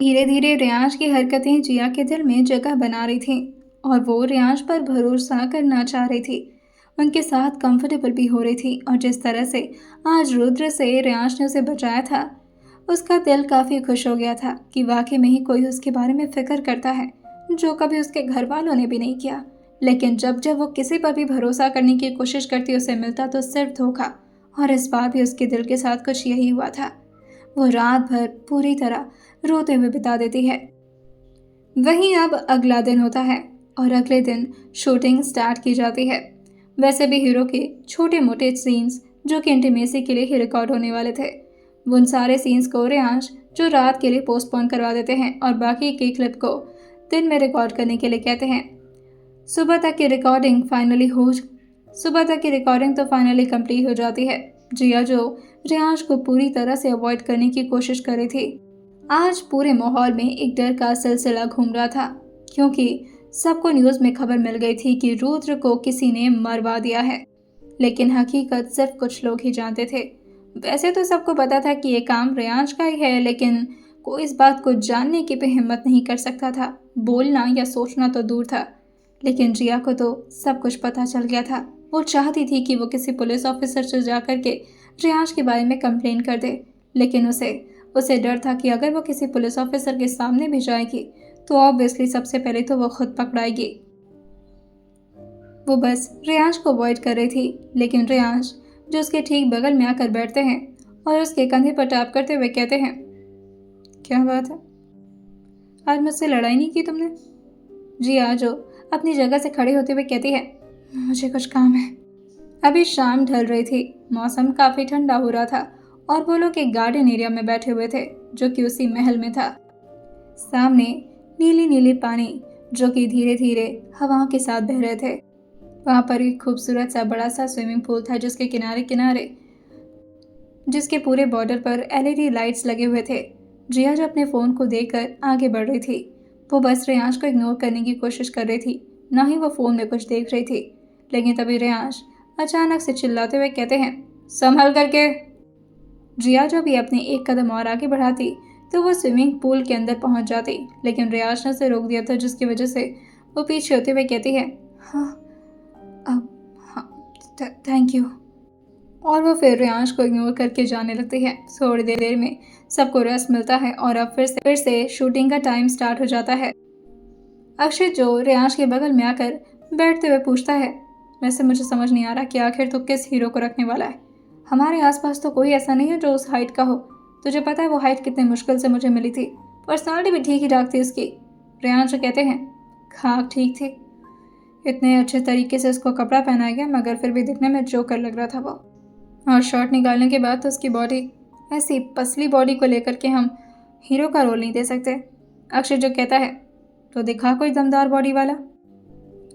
धीरे धीरे रियांश की हरकतें जिया के दिल में जगह बना रही थीं और वो रियांश पर भरोसा करना चाह रही थी। उनके साथ कंफर्टेबल भी हो रही थी और जिस तरह से आज रुद्र से रियांश ने उसे बचाया था, उसका दिल काफ़ी खुश हो गया था कि वाकई में ही कोई उसके बारे में फिक्र करता है, जो कभी उसके घर वालों ने भी नहीं किया। लेकिन जब जब वो किसी पर भी भरोसा करने की कोशिश करती उसे मिलता तो सिर्फ धोखा। और इस बार भी उसके दिल के साथ कुछ यही हुआ था। वो रात भर पूरी तरह रोते हुए बिता देती है। वहीं अब अगला दिन होता है और अगले दिन शूटिंग स्टार्ट की जाती है। वैसे भी हीरो के छोटे मोटे सीन्स जो कि इंटीमेसी के लिए ही रिकॉर्ड होने वाले थे, उन सारे सीन्स को रियांश जो रात के लिए पोस्टपोन करवा देते हैं और बाकी की क्लिप को दिन में रिकॉर्ड करने के लिए कहते हैं। सुबह तक की रिकॉर्डिंग तो फाइनली कंप्लीट हो जाती है। जिया जो रियांश को पूरी तरह से अवॉइड करने की कोशिश कर रही थी, आज पूरे माहौल में एक डर का सिलसिला घूम रहा था, क्योंकि सबको न्यूज़ में खबर मिल गई थी कि रुद्र को किसी ने मरवा दिया है। लेकिन हकीकत सिर्फ कुछ लोग ही जानते थे। वैसे तो सबको पता था कि ये काम रियांश का ही है, लेकिन कोई इस बात को जानने की भी हिम्मत नहीं कर सकता था। बोलना या सोचना तो दूर था, लेकिन जिया को तो सब कुछ पता चल गया था। वो चाहती थी कि वो किसी पुलिस ऑफिसर से जाकर के रियांश के बारे में कंप्लेन कर दे, लेकिन उसे डर था कि अगर वो किसी पुलिस ऑफिसर के सामने भी जाएगी तो ऑब्वियसली सबसे पहले तो वो खुद पकड़ाएगी। वो बस रियांश को अवॉइड कर रही थी, लेकिन रियांश जो उसके ठीक बगल में आकर बैठते हैं और उसके कंधे पर टैप करते हुए कहते हैं, क्या बात है, आज मुझसे लड़ाई नहीं की तुमने? जिया जो अपनी जगह से खड़ी होते हुए कहती है, मुझे कुछ काम है। अभी शाम ढल रही थी, मौसम काफ़ी ठंडा हो रहा था और वो लोग एक गार्डन एरिया में बैठे हुए थे जो कि उसी महल में था। सामने नीली नीली पानी जो कि धीरे धीरे हवाओं के साथ बह रहे थे। वहाँ पर एक खूबसूरत सा बड़ा सा स्विमिंग पूल था जिसके किनारे किनारे जिसके पूरे बॉर्डर पर एलईडी लाइट्स लगे हुए थे। जिया जो अपने फ़ोन को देखकर आगे बढ़ रही थी, वो बस रियांश को इग्नोर करने की कोशिश कर रही थी, ना ही वो फ़ोन में कुछ देख रही थी। लेकिन तभी रियांश अचानक से चिल्लाते हुए कहते हैं, संभल करके। जिया जो भी अपने एक कदम और आगे बढ़ाती तो वो स्विमिंग पूल के अंदर पहुंच जाती, लेकिन रियांश ने उसे रोक दिया था, जिसकी वजह से वो पीछे होते हुए कहती है, हाँ हाँ थैंक यू। और वो फिर रियांश को इग्नोर करके जाने लगती है। थोड़ी देर में सबको रेस्ट मिलता है और अब फिर से शूटिंग का टाइम स्टार्ट हो जाता है। अक्षय जो रियांश के बगल में आकर बैठते हुए पूछता है, वैसे मुझे समझ नहीं आ रहा कि आखिर तो किस हीरो को रखने वाला है। हमारे आसपास तो कोई ऐसा नहीं है जो उस हाइट का हो। तुझे पता है वो हाइट कितने मुश्किल से मुझे मिली थी। पर्सनालिटी भी ठीक ही ठाक थी उसकी। रियांश कहते हैं, खाक ठीक थी, इतने अच्छे तरीके से उसको कपड़ा पहनाया गया मगर फिर भी दिखने में जोकर लग रहा था वो। और शॉर्ट निकालने के बाद तो उसकी बॉडी, ऐसी पसली बॉडी को लेकर के हम हीरो का रोल नहीं दे सकते। अक्षय जो कहता है, तो दिखा कोई दमदार बॉडी वाला।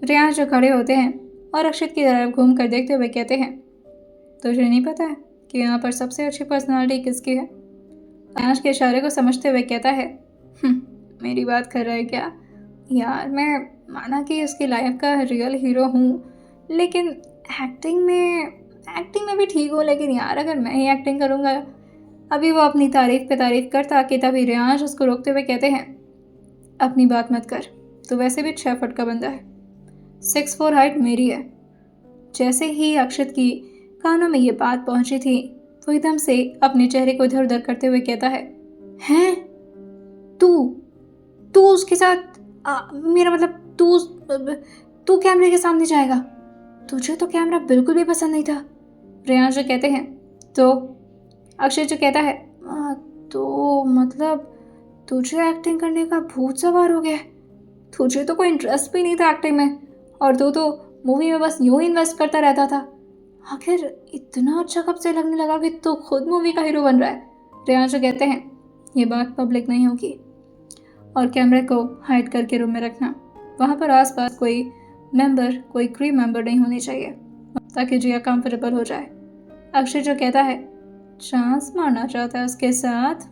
रियांश जो खड़े होते हैं और अक्षत की तरफ घूम कर देखते हुए कहते हैं, तुझे नहीं पता है कि यहाँ पर सबसे अच्छी पर्सनालिटी किसकी है? रियांश के इशारे को समझते हुए कहता है, मेरी बात कर रहा है क्या? यार मैं माना कि उसकी लाइफ का रियल हीरो हूँ, लेकिन एक्टिंग में भी ठीक हूँ, लेकिन यार अगर मैं ही एक्टिंग करूँगा। अभी वो अपनी तारीफ पे तारीफ करता कि तभी रियांश उसको रोकते हुए कहते हैं, अपनी बात मत कर, तो वैसे भी 6 फुट का बंदा है, 6'4" हाइट मेरी है। जैसे ही अक्षत की कानों में ये बात पहुंची थी, वो एकदम से अपने चेहरे को इधर उधर करते हुए कहता है, हैं तू उसके साथ मेरा मतलब तू कैमरे के सामने जाएगा? तुझे तो कैमरा बिल्कुल भी पसंद नहीं था। रियांश जो कहते हैं, तो अक्षय जो कहता है, तो मतलब तुझे एक्टिंग करने का भूत सवार हो गया? तुझे तो कोई इंटरेस्ट भी नहीं था एक्टिंग में, और तू तो मूवी में बस यूं ही इन्वेस्ट करता रहता था। आखिर इतना अच्छा कब से लगने लगा कि तू खुद मूवी का हीरो बन रहा है? रियांश कहते हैं, ये बात पब्लिक नहीं होगी और कैमरे को हाइड करके रूम में रखना। वहाँ पर आसपास कोई क्रू मेंबर नहीं होने चाहिए, ताकि जिया कंफर्टेबल हो जाए। अक्षय जो कहता है, चांस मारना चाहता है उसके साथ?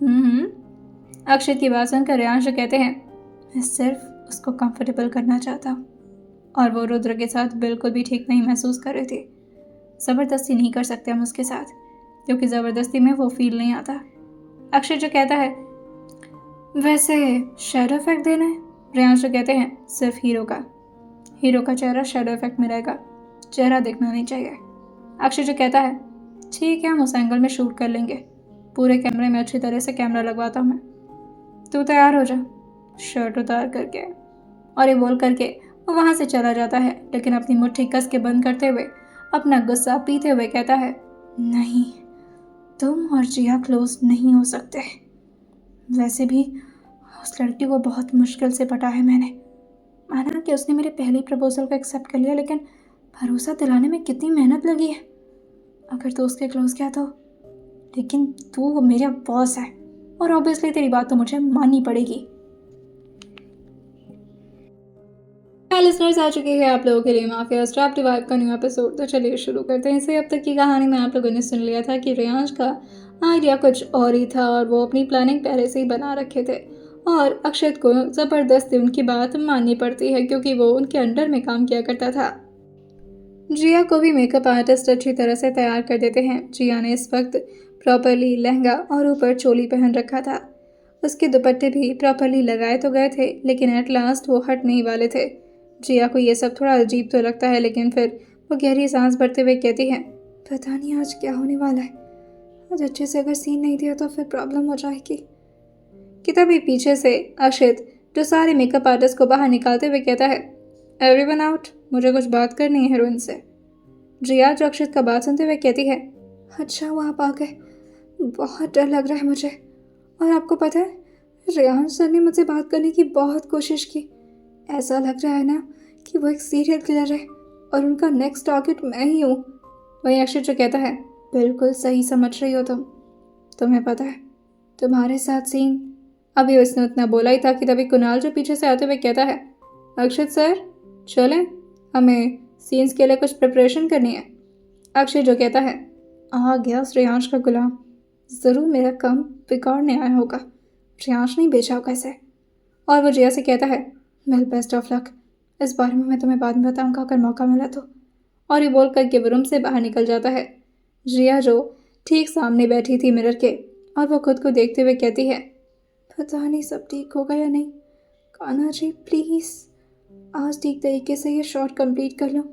अक्षय की बात सुनकर रियांश कहते हैं, मैं सिर्फ उसको कंफर्टेबल करना चाहता हूँ। और वो रुद्र के साथ बिल्कुल भी ठीक नहीं महसूस कर रहे थे। ज़बरदस्ती नहीं कर सकते हम उसके साथ, क्योंकि ज़बरदस्ती में वो फील नहीं आता। अक्षय जो कहता है, वैसे शेडो इफेक्ट देना है? रेयांश कहते हैं सिर्फ हीरो का चेहरा शेडो इफेक्ट में रहेगा, चेहरा दिखना नहीं चाहिए। अक्षय जो कहता है ठीक है, हम उस एंगल में शूट कर लेंगे, पूरे कैमरे में अच्छी तरह से कैमरा लगवाता हूँ मैं, तू तैयार हो जा। शर्ट उतार करके और ये बोल करके वो वहाँ से चला जाता है, लेकिन अपनी मुट्ठी कस के बंद करते हुए अपना गुस्सा पीते हुए कहता है नहीं, तुम और जिया क्लोज नहीं हो सकते। वैसे भी उस लड़की को बहुत मुश्किल से पटा है मैंने। माना कि उसने मेरे पहले प्रपोजल को एक्सेप्ट कर लिया, लेकिन भरोसा दिलाने में कितनी मेहनत लगी है। अगर तू उसके क्लोज गया तो, लेकिन तू मेरा बॉस है और ऑब्वियसली तेरी बात तो मुझे माननी पड़ेगी। लिसनर्स, आ चुके हैं आप लोगों के लिए माफिया स्टाफ डिवाइड का न्यू एपिसोड। तो चलिए शुरू करते हैं इसे। अब तक की कहानी में आप लोगों ने सुन लिया था कि रेयांश का आइडिया कुछ और ही था और वो अपनी प्लानिंग पहले से ही बना रखे थे, और अक्षत को ज़बरदस्ती उनकी बात माननी पड़ती है क्योंकि वो उनके अंडर में काम किया करता था। जिया को भी मेकअप आर्टिस्ट अच्छी तरह से तैयार कर देते हैं। जिया ने इस वक्त प्रॉपरली लहंगा और ऊपर चोली पहन रखा था। उसके दुपट्टे भी प्रॉपरली लगाए तो गए थे, लेकिन एट लास्ट वो हट नहीं वाले थे। जिया को ये सब थोड़ा अजीब तो लगता है, लेकिन फिर वो गहरी सांस भरते हुए कहती है पता नहीं आज क्या होने वाला है, आज अच्छे से अगर सीन नहीं दिया तो फिर प्रॉब्लम हो जाएगी। कि तभी पीछे से अक्षित जो सारे मेकअप आर्टिस्ट को बाहर निकालते हुए कहता है एवरीवन आउट, मुझे कुछ बात करनी है हीरोइन से। जिया जो अक्षित का बात सुनते हुए कहती है अच्छा वो आप आ गए, बहुत डर लग रहा है मुझे। और आपको पता है रेयांश सर ने मुझसे बात करने की बहुत कोशिश की, ऐसा लग रहा है ना कि वो एक सीरियल किलर है और उनका नेक्स्ट टारगेट मैं ही हूँ। वहीं अक्षय जो कहता है बिल्कुल सही समझ रही हो तुम, तुम्हें पता है तुम्हारे साथ सीन। अभी उसने उतना बोला ही था कि तभी कुणाल जो पीछे से आते हुए कहता है अक्षित सर चलें, हमें सीन्स के लिए कुछ प्रिपरेशन करनी है। अक्षय जो कहता है आ गया उस रेयांश का गुलाम, ज़रूर मेरा काम बिगाड़ने आया होगा, रेयांश नहीं बेचा होगा इसे। और वो जिया से कहता है वेल बेस्ट ऑफ लक, इस बारे में मैं तुम्हें बाद में बताऊंगा अगर मौका मिला तो। और ये बोल करके वो रूम से बाहर निकल जाता है। जिया जो ठीक सामने बैठी थी मिरर के, और वो खुद को देखते हुए कहती है पता नहीं सब ठीक होगा या नहीं, कान्हा जी प्लीज़ आज ठीक तरीके से ये शॉट कंप्लीट कर लो,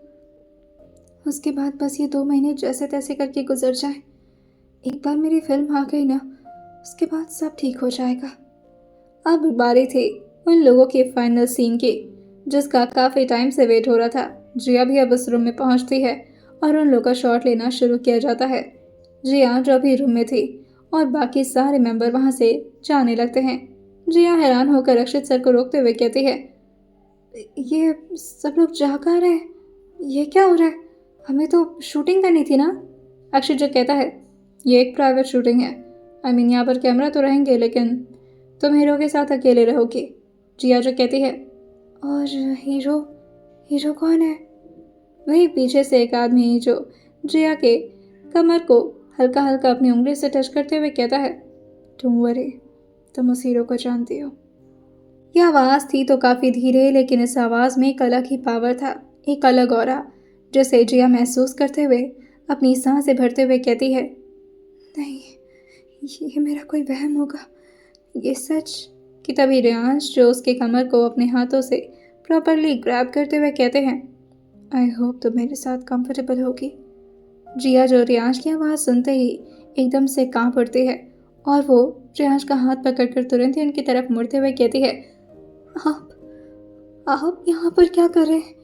उसके बाद बस ये 2 महीने जैसे तैसे करके गुजर जाए। एक बार मेरी फिल्म आ गई ना, उसके बाद सब ठीक हो जाएगा। अब बारी थी उन लोगों के फाइनल सीन की, जिसका काफ़ी टाइम से वेट हो रहा था। जिया भी अब उस रूम में पहुंचती है और उन लोगों का शॉट लेना शुरू किया जाता है। जिया जो अभी रूम में थी और बाकी सारे मेंबर वहां से जाने लगते हैं। जिया हैरान होकर अक्षित सर को रोकते हुए कहती है ये सब लोग जा कहाँ रहे हैं, ये क्या हो रहा है, हमें तो शूटिंग करनी थी ना। अक्षित जो कहता है ये एक प्राइवेट शूटिंग है, आई मीन यहाँ पर कैमरा तो रहेंगे लेकिन तुम हीरो के साथ अकेले रहोगी। जिया जो कहती है और हीरो कौन है। वहीं पीछे से एक आदमी जो जिया के कमर को हल्का हल्का अपनी उंगली से टच करते हुए कहता है डोंट वरी, तुम उस हीरो को जानती हो। यह आवाज़ थी तो काफ़ी धीरे, लेकिन इस आवाज़ में एक अलग ही पावर था, एक अलग ऑरा, जिसे जिया महसूस करते हुए अपनी सांसें भरते हुए कहती है नहीं, ये मेरा कोई वहम होगा, ये सच। कि तभी रेयांश जो उसके कमर को अपने हाथों से प्रॉपरली ग्रैब करते हुए कहते हैं आई होप तुम मेरे साथ कंफर्टेबल होगी। जिया जो रेयांश की आवाज़ सुनते ही एकदम से कांप उठती है और वो रेयांश का हाथ पकड़कर तुरंत ही उनकी तरफ मुड़ते हुए कहती है आप यहाँ पर क्या कर रहे हैं,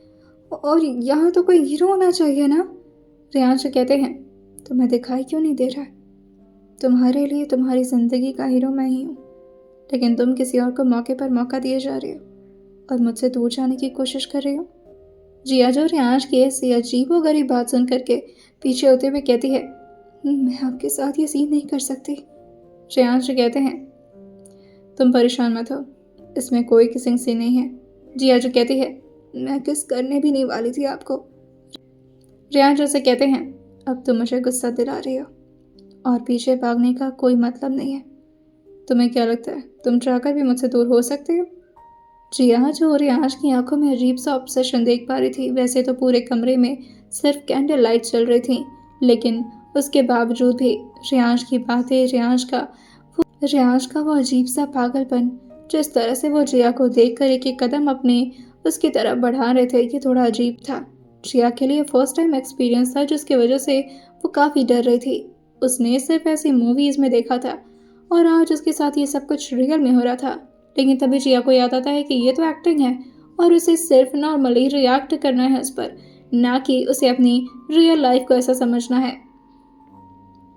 और यहाँ तो कोई हीरो होना चाहिए ना। रेयांश कहते हैं तुम्हें दिखाई क्यों नहीं दे रहा है, तुम्हारे लिए तुम्हारी ज़िंदगी का हीरो मैं ही हूँ, लेकिन तुम किसी और को मौके पर मौका दिए जा रहे हो और मुझसे दूर जाने की कोशिश कर रहे हो। जिया जो रेयांश की ऐसी अजीबोगरीब बात सुन करके पीछे होते हुए कहती है मैं आपके साथ ये सीन नहीं कर सकती। रेयांश कहते हैं तुम परेशान मत हो, इसमें कोई किसिंग सीन नहीं है। जिया जो कहती है मैं किस करने भी नहीं वाली थी आपको। रेयांश से कहते हैं अब तुम मुझे गुस्सा दिला रही हो और पीछे भागने का कोई मतलब नहीं है, तुम्हें क्या लगता है तुम चाहकर भी मुझसे दूर हो सकते हो। जिया जो रेयांश की आंखों में अजीब सा ऑब्सेशन देख पा रही थी। वैसे तो पूरे कमरे में सिर्फ कैंडल लाइट चल रही थी, लेकिन उसके बावजूद भी रेयांश की बातें, रेयांश का वो अजीब सा पागलपन जिस तरह से वो जिया को देखकर एक एक कदम अपने उसकी तरफ बढ़ा रहे थे, ये थोड़ा अजीब था। जिया के लिए फर्स्ट टाइम एक्सपीरियंस था, जिसकी वजह से वो काफ़ी डर रही थी। उसने सिर्फ ऐसी मूवीज़ में देखा था और आज उसके साथ ये सब कुछ रियल में हो रहा था। लेकिन तभी जिया को याद आता है कि ये तो एक्टिंग है और उसे सिर्फ नॉर्मली रिएक्ट करना है उस पर, ना कि उसे अपनी रियल लाइफ को ऐसा समझना है।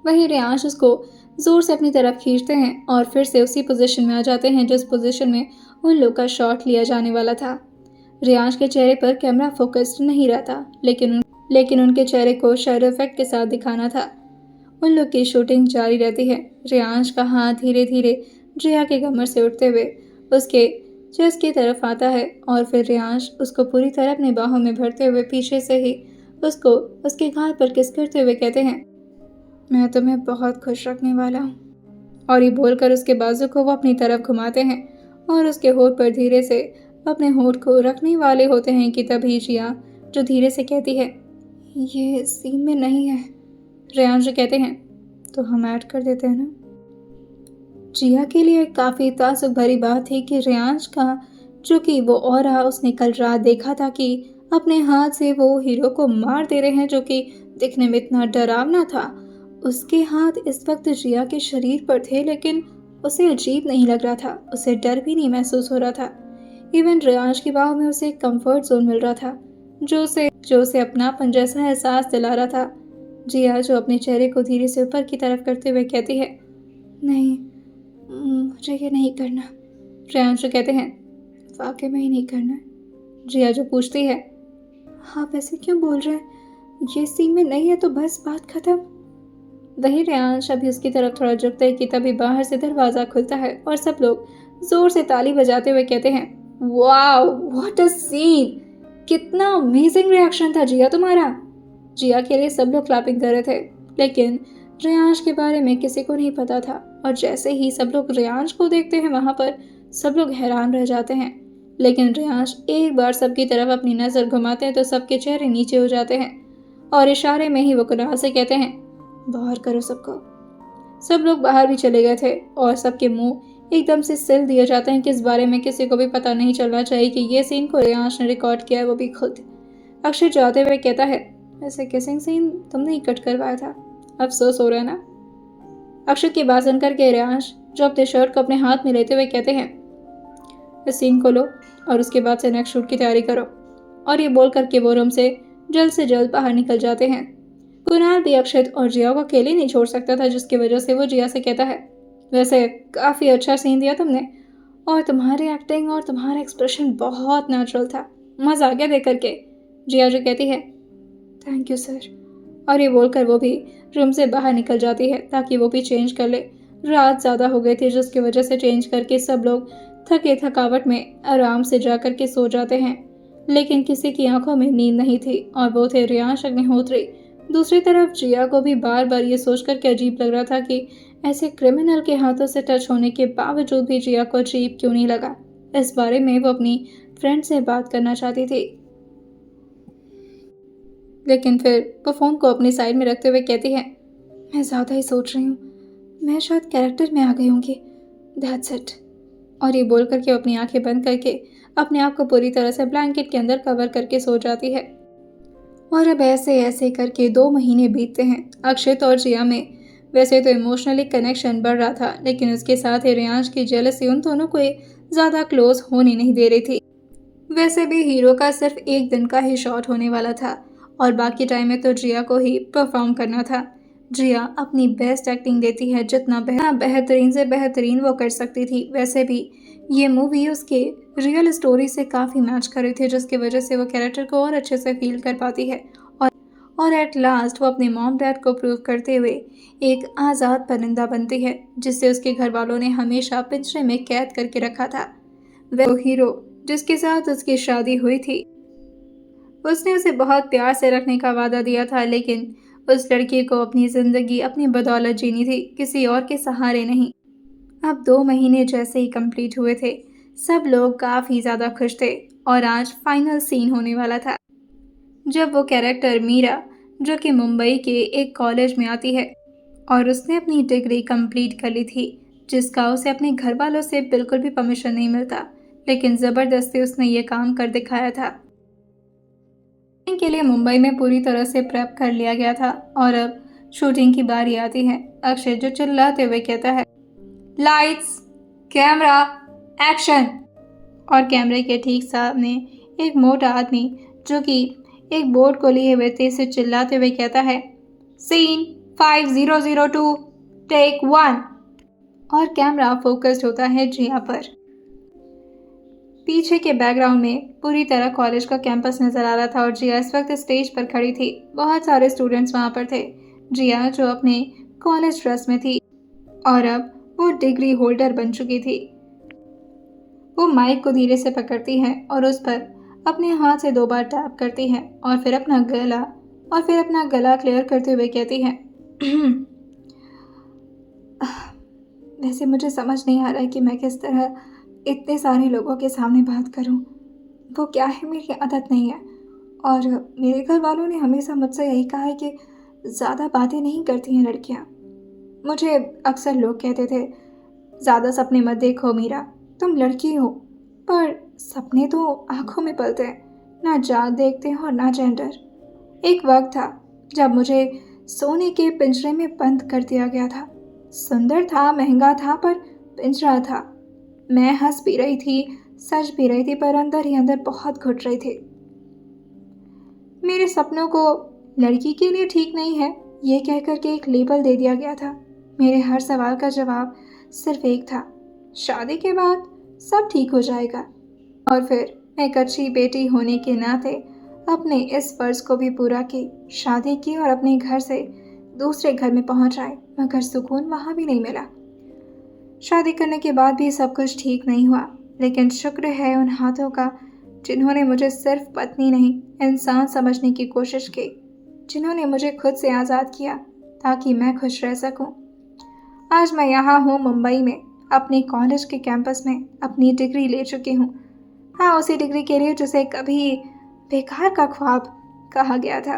वहीं रियांश उसको जोर से अपनी तरफ खींचते हैं और फिर से उसी पोजीशन में आ जाते हैं जिस पोजीशन में उन लोग का शॉट लिया जाने वाला था। रियांश के चेहरे पर कैमरा फोकस्ड नहीं रहता, लेकिन उनके चेहरे को शैडो इफेक्ट के साथ दिखाना था। उन लोग की शूटिंग जारी रहती है। रियांश का हाथ धीरे धीरे जिया के कमर से उठते हुए उसके चेस्ट की तरफ आता है और फिर रियांश उसको पूरी तरह अपनी बाहों में भरते हुए पीछे से ही उसको उसके गाल पर किस करते हुए कहते हैं, मैं तुम्हें बहुत खुश रखने वाला हूँ। और ये बोलकर उसके बाजू को वो अपनी तरफ घुमाते हैं और उसके होठ पर धीरे से अपने होठ को रखने वाले होते हैं कि तभी जिया जो धीरे से कहती है, ये सीन में नहीं है। रियांश कहते हैं, तो हम ऐड कर देते हैं ना। जिया के लिए काफ़ी ताज्जुब भरी बात थी कि रियांश का जो कि वो ऑरा उसने कल रात देखा था कि अपने हाथ से वो हीरो को मार दे रहे हैं, जो कि दिखने में इतना डरावना था। उसके हाथ इस वक्त जिया के शरीर पर थे, लेकिन उसे अजीब नहीं लग रहा था, उसे डर भी नहीं महसूस हो रहा था। इवन रियांश की बाहों में उसे एक कंफर्ट जोन मिल रहा था, जो उसे अपनापन जैसा एहसास दिला रहा था। जिया जो अपने चेहरे को धीरे से ऊपर की तरफ करते हुए कहती है, नहीं, मुझे ये नहीं करना। रियांश कहते हैं, वाकई में ही नहीं करना। जिया जो पूछती है, आप ऐसे क्यों बोल रहे हैं, ये सीन में नहीं है तो बस बात खत्म। वही रियांश अभी उसकी तरफ थोड़ा झुकता है कि तभी बाहर से दरवाज़ा खुलता है और सब लोग जोर से ताली बजाते हुए कहते हैं, वाओ व्हाट अ सीन, कितना अमेजिंग रिएक्शन था जिया तुम्हारा। जिया के लिए सब लोग क्लैपिंग कर रहे थे, लेकिन रियांश के बारे में किसी को नहीं पता था। और जैसे ही सब लोग रियांश को देखते हैं वहाँ पर सब लोग हैरान रह जाते हैं। लेकिन रियांश एक बार सबकी तरफ अपनी नज़र घुमाते हैं तो सबके चेहरे नीचे हो जाते हैं और इशारे में ही वो कुनाल से कहते हैं, बाहर करो सबको। सब लोग बाहर भी चले गए थे और सबके मुंह एकदम से सिल दिए जाते हैं कि इस बारे में किसी को भी पता नहीं चलना चाहिए कि ये सीन को रियांश ने रिकॉर्ड किया है, वो भी खुद। अक्षय जाते हुए कहता है, वैसे किसिंग सीन तुमने ही कट करवाया था, अफसोस हो रहा है ना। अक्षय की बात सुनकर के रियांश जो अपने शर्ट को अपने हाथ में लेते हुए कहते हैं, इस सीन को लो और उसके बाद से नेक्स्ट शूट की तैयारी करो। और ये बोल करके वो रूम से जल्द बाहर निकल जाते हैं। कुणाल भी अक्षत और जिया को अकेले नहीं छोड़ सकता था, जिसकी वजह से वो जिया से कहता है, वैसे काफ़ी अच्छा सीन दिया तुमने और तुम्हारी एक्टिंग और तुम्हारा एक्सप्रेशन बहुत नेचुरल था, मज़ा आ गया देख करके। जिया जो कहती है, थैंक यू सर। और ये बोलकर वो भी रूम से बाहर निकल जाती है ताकि वो भी चेंज कर ले। रात ज़्यादा हो गई थी, जिसकी वजह से चेंज करके सब लोग थके थकावट में आराम से जा कर के सो जाते हैं। लेकिन किसी की आंखों में नींद नहीं थी और वो थे रियांश अग्निहोत्री। दूसरी तरफ जिया को भी बार बार ये सोच कर के अजीब लग रहा था कि ऐसे क्रिमिनल के हाथों से टच होने के बावजूद भी जिया को अजीब क्यों नहीं लगा। इस बारे में वो अपनी फ्रेंड से बात करना चाहती थी, लेकिन फिर वो फ़ोन को अपनी साइड में रखते हुए कहती है, मैं ज़्यादा ही सोच रही हूँ, मैं शायद कैरेक्टर में आ गई होंगी, दैट्स इट। और ये बोल करके अपनी आंखें बंद करके अपने आप को पूरी तरह से ब्लैंकेट के अंदर कवर करके सो जाती है। और अब ऐसे ऐसे करके 2 महीने बीतते हैं। अक्षित और जिया में वैसे तो इमोशनली कनेक्शन बढ़ रहा था, लेकिन उसके साथ ही रियांश की जेलसी उन दोनों को ज़्यादा क्लोज होने नहीं दे रही थी। वैसे भी हीरो का सिर्फ 1 दिन का ही शॉट होने वाला था और बाकी टाइम में तो जिया को ही परफॉर्म करना था। जिया अपनी बेस्ट एक्टिंग देती है, जितना बेहतरीन से बेहतरीन वो कर सकती थी। वैसे भी ये मूवी उसके रियल स्टोरी से काफ़ी मैच कर रही थी, जिसकी वजह से वो कैरेक्टर को और अच्छे से फील कर पाती है और एट लास्ट वो अपने मॉम डैड को प्रूव करते हुए एक आज़ाद परिंदा बनती है, जिससे उसके घर वालों ने हमेशा पिंजरे में कैद करके रखा था। वो हीरो जिसके साथ उसकी शादी हुई थी, उसने उसे बहुत प्यार से रखने का वादा दिया था, लेकिन उस लड़की को अपनी ज़िंदगी अपनी बदौलत जीनी थी, किसी और के सहारे नहीं। अब 2 महीने जैसे ही कंप्लीट हुए थे, सब लोग काफ़ी ज़्यादा खुश थे और आज फाइनल सीन होने वाला था, जब वो कैरेक्टर मीरा जो कि मुंबई के एक कॉलेज में आती है और उसने अपनी डिग्री कंप्लीट कर ली थी, जिसका उसे अपने घर वालों से बिल्कुल भी परमिशन नहीं मिलता, लेकिन ज़बरदस्ती उसने ये काम कर दिखाया था। शूटिंग के लिए मुंबई में पूरी तरह से प्रेप कर लिया गया था और अब शूटिंग की बारी आती है। अक्षय जो चिल्लाते हुए कहता है, लाइट्स, कैमरा, एक्शन। और कैमरे के ठीक सामने एक मोटा आदमी जो कि एक बोर्ड को लिए हुए तेज से चिल्लाते हुए कहता है, सीन 5002 टेक 1। और कैमरा फोकस्ड होता है जिया पर। पीछे के बैकग्राउंड में पूरी तरह कॉलेज का कैंपस नजर आ रहा था और जिया इस वक्त स्टेज पर खड़ी थी। बहुत सारे स्टूडेंट्स वहां पर थे। जिया जो अपने कॉलेज ड्रेस में थी और अब वो डिग्री होल्डर बन चुकी थी। वो माइक को धीरे से पकड़ती है और उस पर अपने हाथ से 2 बार टैप करती है और फिर अपना गला क्लियर करते हुए कहती है, वैसे मुझे समझ नहीं आ रहा है कि मैं किस तरह इतने सारे लोगों के सामने बात करूं। वो क्या है, मेरी आदत नहीं है और मेरे घर वालों ने हमेशा मुझसे यही कहा है कि ज़्यादा बातें नहीं करती हैं लड़कियां। मुझे अक्सर लोग कहते थे, ज़्यादा सपने मत देखो मीरा, तुम लड़की हो। पर सपने तो आंखों में पलते हैं, ना जात देखते हैं और ना जेंडर। एक वक्त था जब मुझे सोने के पिंजरे में बंद कर दिया गया था। सुंदर था, महंगा था, पर पिंजरा था। मैं हंस भी रही थी, सच भी रही थी, पर अंदर ही अंदर बहुत घुट रही थी। मेरे सपनों को लड़की के लिए ठीक नहीं है ये कहकर के एक लेबल दे दिया गया था। मेरे हर सवाल का जवाब सिर्फ एक था, शादी के बाद सब ठीक हो जाएगा। और फिर मैं एक अच्छी बेटी होने के नाते अपने इस फर्ज को भी पूरा की, शादी की और अपने घर से दूसरे घर में पहुंच आए, मगर सुकून वहां भी नहीं मिला। शादी करने के बाद भी सब कुछ ठीक नहीं हुआ, लेकिन शुक्र है उन हाथों का जिन्होंने मुझे सिर्फ पत्नी नहीं इंसान समझने की कोशिश की, जिन्होंने मुझे खुद से आज़ाद किया ताकि मैं खुश रह सकूं। आज मैं यहाँ हूँ मुंबई में, अपने कॉलेज के कैंपस में अपनी डिग्री ले चुकी हूँ। हाँ, उसी डिग्री के लिए जिसे कभी बेकार का ख्वाब कहा गया था।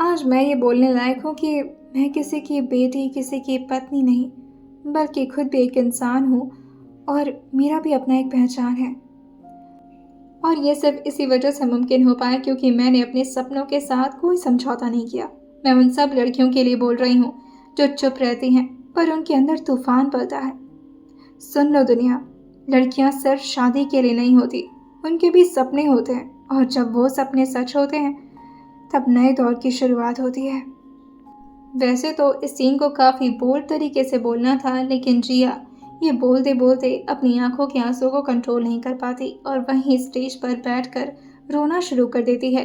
आज मैं ये बोलने लायक हूँ कि मैं किसी की बेटी, किसी की पत्नी नहीं, बल्कि खुद भी एक इंसान हूँ और मेरा भी अपना एक पहचान है। और ये सिर्फ इसी वजह से मुमकिन हो पाया क्योंकि मैंने अपने सपनों के साथ कोई समझौता नहीं किया। मैं उन सब लड़कियों के लिए बोल रही हूँ जो चुप रहती हैं पर उनके अंदर तूफान पलता है। सुन लो दुनिया, लड़कियाँ सिर्फ शादी के लिए नहीं होती, उनके भी सपने होते हैं और जब वो सपने सच होते हैं तब नए दौर की शुरुआत होती है। वैसे तो इस सीन को काफ़ी बोल्ड तरीके से बोलना था, लेकिन जिया ये बोलते बोलते अपनी आंखों के आंसुओं को कंट्रोल नहीं कर पाती और वहीं स्टेज पर बैठकर रोना शुरू कर देती है।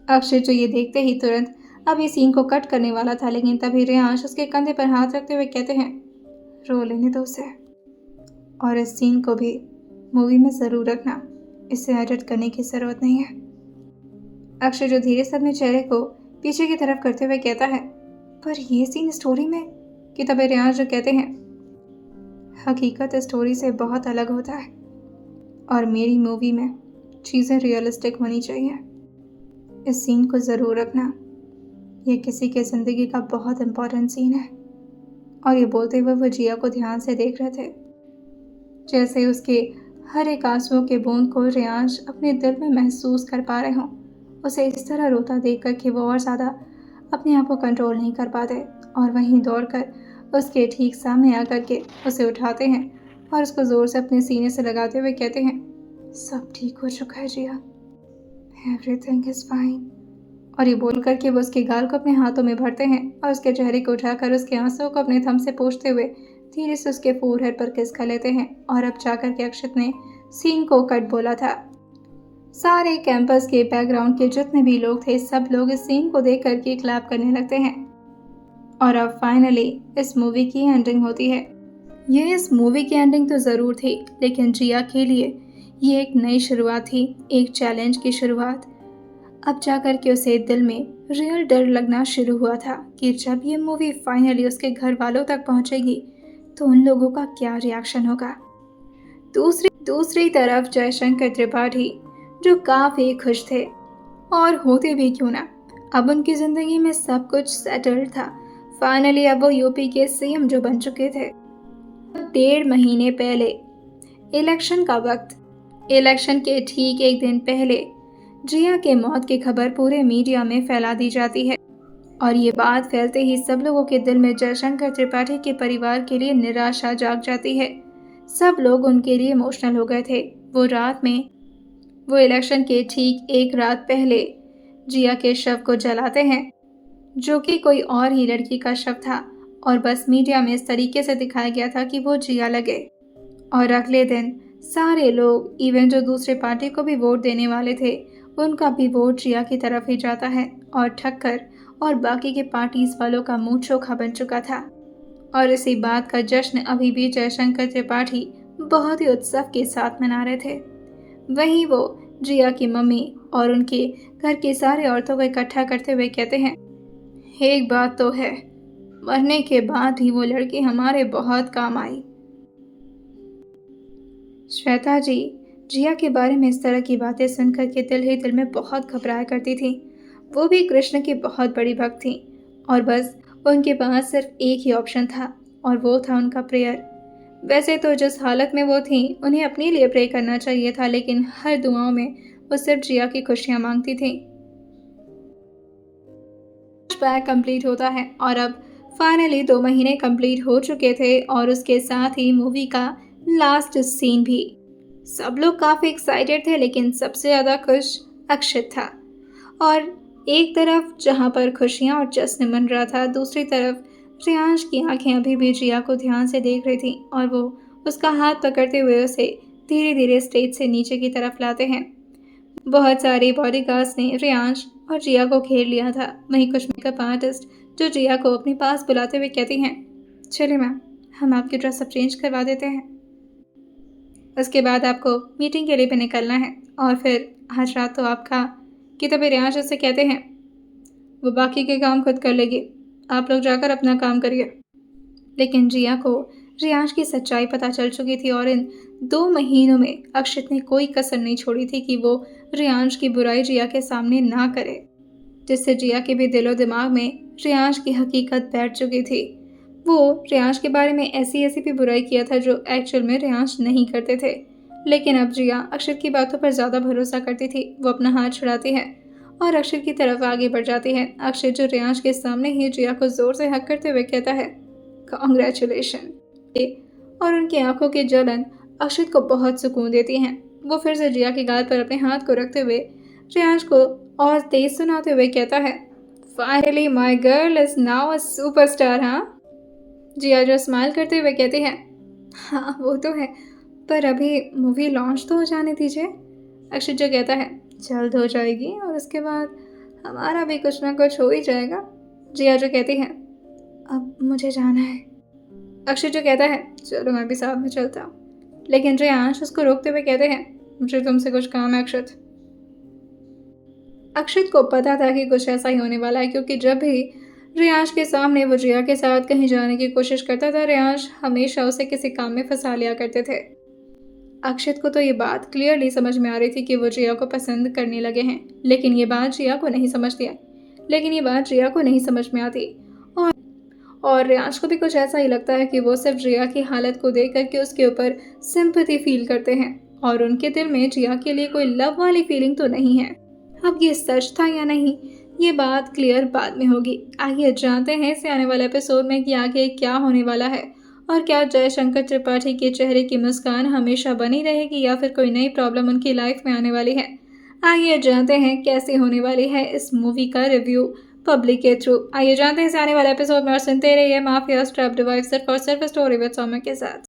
अक्षय जो ये देखते ही तुरंत अब ये सीन को कट करने वाला था, लेकिन तभी रेयांश उसके कंधे पर हाथ रखते हुए कहते हैं, रो लेने दो उसे और इस सीन को भी मूवी में ज़रूर रखना, इसे एडिट करने की ज़रूरत नहीं है। अक्षय जो धीरे से अपने चेहरे को पीछे की तरफ करते हुए कहता है, पर यह सीन स्टोरी में, कि तभी रेयांश जो कहते हैं, हकीकत स्टोरी से बहुत अलग होता है और मेरी मूवी में चीज़ें रियलिस्टिक होनी चाहिए। इस सीन को ज़रूर रखना, ये किसी के ज़िंदगी का बहुत इम्पोर्टेंट सीन है। और ये बोलते हुए वो जिया को ध्यान से देख रहे थे, जैसे उसके हर एक आंसुओं के बूंद को रेयांश अपने दिल में महसूस कर पा रहे हों। उसे इस तरह रोता देखकर कि वो और ज़्यादा अपने आप को कंट्रोल नहीं कर पाते और वहीं दौड़कर उसके ठीक सामने आकर के उसे उठाते हैं और उसको ज़ोर से अपने सीने से लगाते हुए कहते हैं, सब ठीक हो चुका है जिया, एवरीथिंग इज़ फाइन। और ये बोल करके वो उसके गाल को अपने हाथों में भरते हैं और उसके चेहरे को उठाकर उसके आंसुओं को अपने थंब से पोंछते हुए धीरे से उसके फोरहेड पर किस कर लेते हैं। और अब जाकर के अक्षत ने सीन को कट बोला था। सारे कैंपस के बैकग्राउंड के जितने भी लोग थे, सब लोग इस सीन को देख करके क्लैप करने लगते हैं। और अब फाइनली इस मूवी की एंडिंग होती है। ये इस मूवी की एंडिंग तो ज़रूर थी, लेकिन जिया के लिए ये एक नई शुरुआत थी, एक चैलेंज की शुरुआत। अब जाकर के उसे दिल में रियल डर लगना शुरू हुआ था कि जब ये मूवी फाइनली उसके घर वालों तक पहुंचेगी तो उन लोगों का क्या रिएक्शन होगा। दूसरी तरफ जयशंकर त्रिपाठी जो काफ़ी खुश थे, और होते भी क्यों ना, अब उनकी ज़िंदगी में सब कुछ सेटल्ड था। फाइनली अब वो यूपी के सीएम जो बन चुके थे। 1.5 महीने पहले इलेक्शन का वक्त, इलेक्शन के ठीक एक दिन पहले जिया के मौत की खबर पूरे मीडिया में फैला दी जाती है और ये बात फैलते ही सब लोगों के दिल में जयशंकर त्रिपाठी के परिवार के लिए निराशा जाग जाती है। सब लोग उनके लिए इमोशनल हो गए थे। वो इलेक्शन के ठीक एक रात पहले जिया के शव को जलाते हैं, जो कि कोई और ही लड़की का शव था और बस मीडिया में इस तरीके से दिखाया गया था कि वो जिया लगे। और अगले दिन सारे लोग, इवन जो दूसरे पार्टी को भी वोट देने वाले थे, उनका भी वोट जिया की तरफ ही जाता है और ठक्कर और बाकी के पार्टीज वालों का मुंह चोखा बन चुका था। और इसी बात का जश्न अभी भी जयशंकर त्रिपाठी बहुत ही उत्सव के साथ मना रहे थे। वहीं वो जिया की मम्मी और उनके घर के सारे औरतों को इकट्ठा करते हुए कहते हैं, एक बात तो है, मरने के बाद ही वो लड़की हमारे बहुत काम आई। श्वेता जी जिया के बारे में इस तरह की बातें सुनकर के दिल ही दिल में बहुत घबराया करती थी। वो भी कृष्ण की बहुत बड़ी भक्त थी और बस उनके पास सिर्फ एक ही ऑप्शन था और वो था उनका प्रेयर। वैसे तो जिस हालत में वो थी उन्हें अपने लिए प्रे करना चाहिए था, लेकिन हर दुआओं में वो सिर्फ जिया की खुशियां मांगती थी। फ्लैशबैक कंप्लीट होता है और अब फाइनली 2 महीने कंप्लीट हो चुके थे और उसके साथ ही मूवी का लास्ट सीन भी। सब लोग काफ़ी एक्साइटेड थे, लेकिन सबसे ज़्यादा खुश अक्षित था। और एक तरफ जहाँ पर खुशियाँ और जश्न मन रहा था, दूसरी तरफ रियांश की आंखें अभी भी जिया को ध्यान से देख रही थी और वो उसका हाथ पकड़ते हुए उसे धीरे धीरे स्टेज से नीचे की तरफ लाते हैं। बहुत सारे बॉडीगार्ड्स ने रियांश और जिया को घेर लिया था। वहीं कुछ मेकअप आर्टिस्ट जो जिया को अपने पास बुलाते हुए कहती हैं, चलिए मैम, हम आपकी ड्रेस अब चेंज करवा देते हैं, उसके बाद आपको मीटिंग के लिए भी निकलना है और फिर आज रात तो आपका कि तभी रियांश उससे कहते हैं, वो बाकी के काम खुद कर लेगी, आप लोग जाकर अपना काम करिए। लेकिन जिया को रियांश की सच्चाई पता चल चुकी थी और इन 2 महीनों में अक्षित ने कोई कसर नहीं छोड़ी थी कि वो रियांश की बुराई जिया के सामने ना करे, जिससे जिया के भी दिलो दिमाग में रियांश की हकीकत बैठ चुकी थी। वो रियांश के बारे में ऐसी भी बुराई किया था जो एक्चुअल में रियांश नहीं करते थे। लेकिन अब जिया अक्षित की बातों पर ज़्यादा भरोसा करती थी। वो अपना हाथ छुड़ाती है और अक्षित की तरफ आगे बढ़ जाती है। अक्षित जो रियांश के सामने ही जिया को जोर से हक करते हुए कहता है, कॉन्ग्रेचुलेशन। और उनकी आंखों की जलन अक्षित को बहुत सुकून देती हैं। वो फिर से जिया के गाल पर अपने हाथ को रखते हुए रियांश को और तेज सुनाते हुए कहता है, finally my girl is now a superstar. हाँ, जिया जो स्माइल करते हुए कहती है, हाँ वो तो है, पर अभी मूवी लॉन्च तो हो जाने दीजिए। अक्षित जो कहता है, जल्द हो जाएगी और उसके बाद हमारा भी कुछ ना कुछ हो ही जाएगा। जिया जो कहती है, अब मुझे जाना है। अक्षित जो कहता है, चलो मैं भी साथ में चलता हूँ। लेकिन रियांश उसको रोकते हुए कहते हैं, मुझे तुमसे कुछ काम है अक्षित। अक्षित को पता था कि कुछ ऐसा ही होने वाला है, क्योंकि जब भी रियांश के सामने वो जिया के साथ कहीं जाने की कोशिश करता था, रियांश हमेशा उसे किसी काम में फंसा लिया करते थे। अक्षित को तो ये बात क्लियरली समझ में आ रही थी कि वो जिया को पसंद करने लगे हैं, लेकिन ये बात जिया को नहीं समझ में आती। और रियांश को भी कुछ ऐसा ही लगता है कि वो सिर्फ जिया की हालत को देख करके उसके ऊपर सिंपैथी फील करते हैं और उनके दिल में जिया के लिए कोई लव वाली फीलिंग तो नहीं है। अब ये सच था या नहीं, ये बात क्लियर बाद में होगी। आइए जानते हैं इसे आने वाले एपिसोड में कि आगे क्या होने वाला है और क्या जयशंकर त्रिपाठी के चेहरे की मुस्कान हमेशा बनी रहेगी या फिर कोई नई प्रॉब्लम उनकी लाइफ में आने वाली है। आइए जानते हैं कैसे होने वाली है इस मूवी का रिव्यू पब्लिक के थ्रू। आइए जानते हैं इसे आने वाले एपिसोड में और सुनते रहिए माफिया ट्रैप डिवाइस सिर्फ और सिर्फ स्टोरी विद सौम्य के साथ।